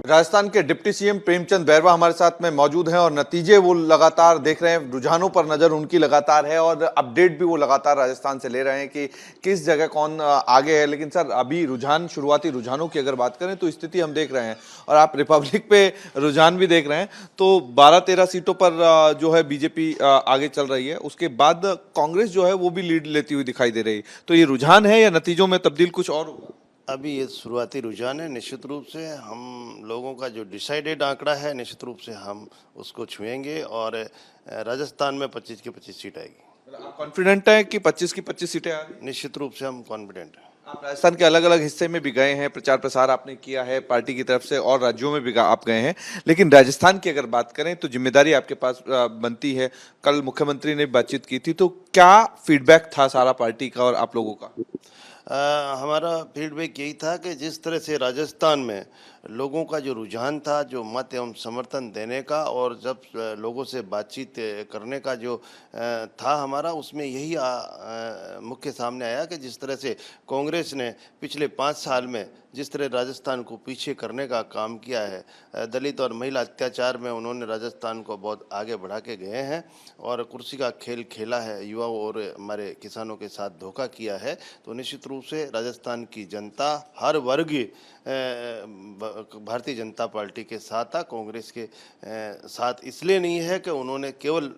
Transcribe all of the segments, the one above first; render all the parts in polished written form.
राजस्थान के deputy CM Premchand Bairwa हमारे साथ में मौजूद हैं और नतीजे वो लगातार देख रहे हैं, रुझानों पर नजर उनकी लगातार है और अपडेट भी वो लगातार राजस्थान से ले रहे हैं कि किस जगह कौन आगे है। लेकिन सर, अभी रुझान, शुरुआती रुझानों की अगर बात करें तो स्थिति हम देख रहे हैं और आप रिपब्लिक पे रुझान भी देख रहे हैं, तो 12-13 सीटों पर जो है बीजेपी आगे चल रही है। उसके बाद कांग्रेस जो है वो भी लीड लेती हुई दिखाई दे रही है। तो ये रुझान है या नतीजों में तब्दील कुछ और होगा? अभी ये शुरुआती रुझान है। निश्चित रूप से हम लोगों का जो डिसाइडेड आंकड़ा है, निश्चित रूप से हम उसको छुएंगे और राजस्थान में 25 की 25 सीट आएगी। आप कॉन्फिडेंट हैं कि 25 की 25 सीटें आ रही? निश्चित रूप से हम कॉन्फिडेंट हैं। आप राजस्थान के अलग अलग हिस्से में भी गए हैं, प्रचार प्रसार आपने किया है पार्टी की तरफ से और राज्यों में भी आप गए हैं, लेकिन राजस्थान की अगर बात करें तो जिम्मेदारी आपके पास बनती है। कल मुख्यमंत्री ने बातचीत की थी, तो क्या फीडबैक था सारा पार्टी का और आप लोगों का? हमारा फीडबैक यही था कि जिस तरह से राजस्थान में लोगों का जो रुझान था, जो मत एवं समर्थन देने का और जब लोगों से बातचीत करने का जो था हमारा, उसमें यही मुख्य सामने आया कि जिस तरह से कांग्रेस ने पिछले 5 साल में जिस तरह राजस्थान को पीछे करने का काम किया है, दलित और महिला अत्याचार में उन्होंने राजस्थान को बहुत आगे बढ़ा के गए हैं और कुर्सी का खेल खेला है, युवाओं और हमारे किसानों के साथ धोखा किया है। तो निश्चित रूप से राजस्थान की जनता हर वर्ग भारतीय जनता पार्टी के साथ था, कांग्रेस के साथ इसलिए नहीं है कि उन्होंने केवल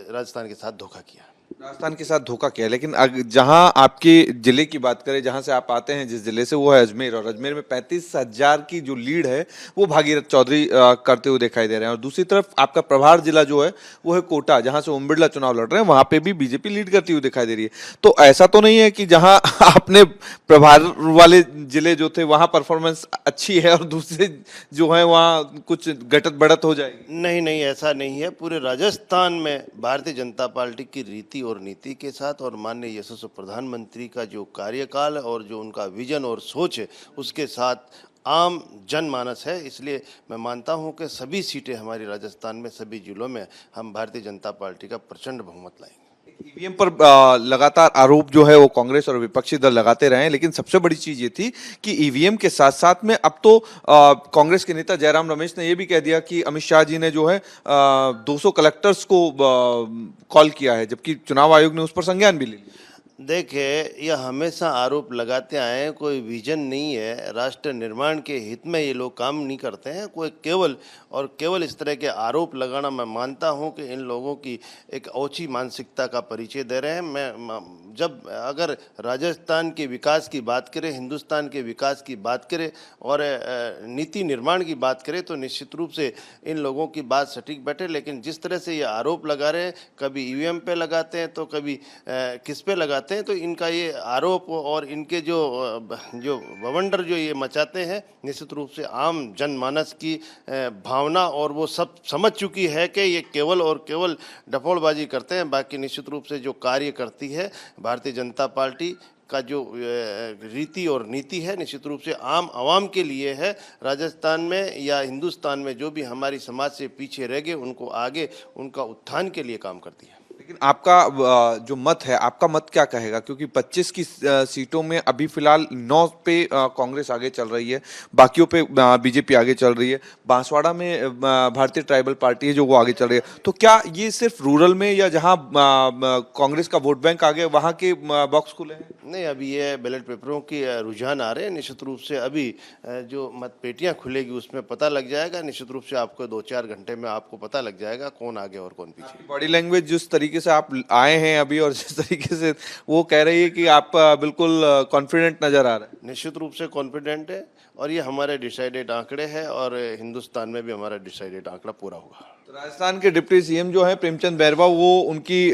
राजस्थान के साथ धोखा किया। राजस्थान के साथ धोखा किया, लेकिन जहां आपके जिले की बात करें, जहां से आप आते हैं, जिस जिले से, वो है अजमेर, और अजमेर में 35,000 की जो लीड है वो भागीरथ चौधरी करते हुए दिखाई दे रहे हैं। और दूसरी तरफ आपका प्रभार जिला जो है वो है कोटा, जहां से ओम बिरला चुनाव लड़ रहे हैं, वहां पे भी बीजेपी लीड करती हुई दिखाई दे रही है। तो ऐसा तो नहीं है कि जहां आपने प्रभार वाले जिले जो थे वहां परफॉर्मेंस अच्छी है और दूसरे जो है वहां कुछ घटत बढ़त हो जाएगी? नहीं नहीं, ऐसा नहीं है। पूरे राजस्थान में भारतीय जनता पार्टी की रीति और नीति के साथ और माननीय यशस्वी प्रधानमंत्री का जो कार्यकाल और जो उनका विजन और सोच है, उसके साथ आम जनमानस है। इसलिए मैं मानता हूं कि सभी सीटें हमारी राजस्थान में, सभी जिलों में हम भारतीय जनता पार्टी का प्रचंड बहुमत लाएंगे। ईवीएम पर लगातार आरोप जो है वो कांग्रेस और विपक्षी दल लगाते रहे, लेकिन सबसे बड़ी चीज ये थी कि ईवीएम के साथ साथ में अब तो कांग्रेस के नेता जयराम रमेश ने ये भी कह दिया कि अमित शाह जी ने जो है 200 कलेक्टर्स को कॉल किया है, जबकि चुनाव आयोग ने उस पर संज्ञान भी ले लिया। देखिए, यह हमेशा आरोप लगाते आए हैं, कोई विजन नहीं है, राष्ट्र निर्माण के हित में ये लोग काम नहीं करते हैं। कोई केवल इस तरह के आरोप लगाना, मैं मानता हूं कि इन लोगों की एक ओछी मानसिकता का परिचय दे रहे हैं। जब अगर राजस्थान के विकास की बात करें, हिंदुस्तान के विकास की बात करें और नीति निर्माण की बात करें, तो निश्चित रूप से इन लोगों की बात सटीक बैठे। लेकिन जिस तरह से ये आरोप लगा रहे हैं, कभी ईवीएम पे लगाते हैं तो कभी किस पे लगाते हैं, तो इनका ये आरोप और इनके जो बवंडर जो ये मचाते हैं, निश्चित रूप से आम जनमानस की भावना और वो सब समझ चुकी है कि ये केवल और केवल डफोड़बाजी करते हैं। बाकी निश्चित रूप से जो कार्य करती है भारतीय जनता पार्टी का, जो रीति और नीति है, निश्चित रूप से आम आवाम के लिए है। राजस्थान में या हिंदुस्तान में जो भी हमारी समाज से पीछे रह गए, उनको आगे, उनका उत्थान के लिए काम करती है। लेकिन आपका जो मत है, आपका मत क्या कहेगा? क्योंकि 25 की सीटों में अभी फिलहाल 9 पे कांग्रेस आगे चल रही है, बाकियों पे बीजेपी आगे चल रही है, बांसवाड़ा में भारतीय ट्राइबल पार्टी है जो वो आगे चल रही है। तो क्या ये सिर्फ रूरल में या जहां कांग्रेस का वोट बैंक आगे वहां के बॉक्स खुले हैं? नहीं, अभी ये बैलेट पेपरों की रुझान आ रहे हैं। निश्चित रूप से अभी जो मतपेटियां खुलेगी उसमें पता लग जाएगा। निश्चित रूप से आपको 2-4 घंटे में आपको पता लग जाएगा कौन आगे और कौन पीछे। बॉडी लैंग्वेज जिस तरीके से आप आए हैं अभी और जिस तरीके से वो कह रही है कि आप बिल्कुल कॉन्फिडेंट नजर आ रहे हैं। निश्चित रूप से कॉन्फिडेंट है और ये हमारे डिसाइडेड आंकड़े हैं और हिंदुस्तान में भी हमारा डिसाइडेड आंकड़ा पूरा होगा। तो राजस्थान के डिप्टी सीएम जो है प्रेमचंद बैरवा, वो उनकी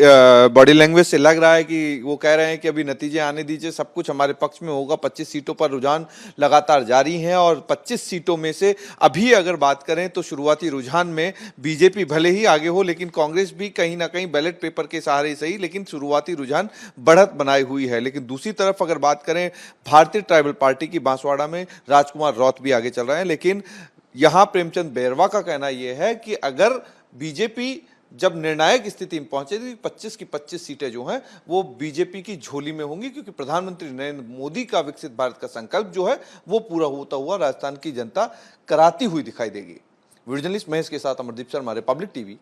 बॉडी लैंग्वेज से लग रहा है कि वो कह रहे हैं कि अभी नतीजे आने दीजिए, सब कुछ हमारे पक्ष में होगा। 25 सीटों पर रुझान लगातार जारी है और 25 सीटों में से अभी अगर बात करें तो शुरुआती रुझान में बीजेपी भले ही आगे हो, लेकिन कांग्रेस भी कहीं ना कहीं बैलेट पेपर के सहारे सही, लेकिन शुरुआती रुझान बढ़त बनाई हुई है। लेकिन दूसरी तरफ अगर बात करें भारतीय ट्राइबल पार्टी की, बांसवाड़ा में राजकुमार रौत भी आगे चल रहे हैं। लेकिन यहां प्रेमचंद बैरवा का कहना यह है कि अगर बीजेपी जब निर्णायक स्थिति में पहुंचे तो 25 की 25 सीटें जो हैं वो बीजेपी की झोली में होंगी, क्योंकि प्रधानमंत्री नरेंद्र मोदी का विकसित भारत का संकल्प जो है वो पूरा होता हुआ राजस्थान की जनता कराती हुई दिखाई देगी। वीडियो जर्नलिस्ट महेश के साथ अमरदीप शर्मा, रिपब्लिक टीवी।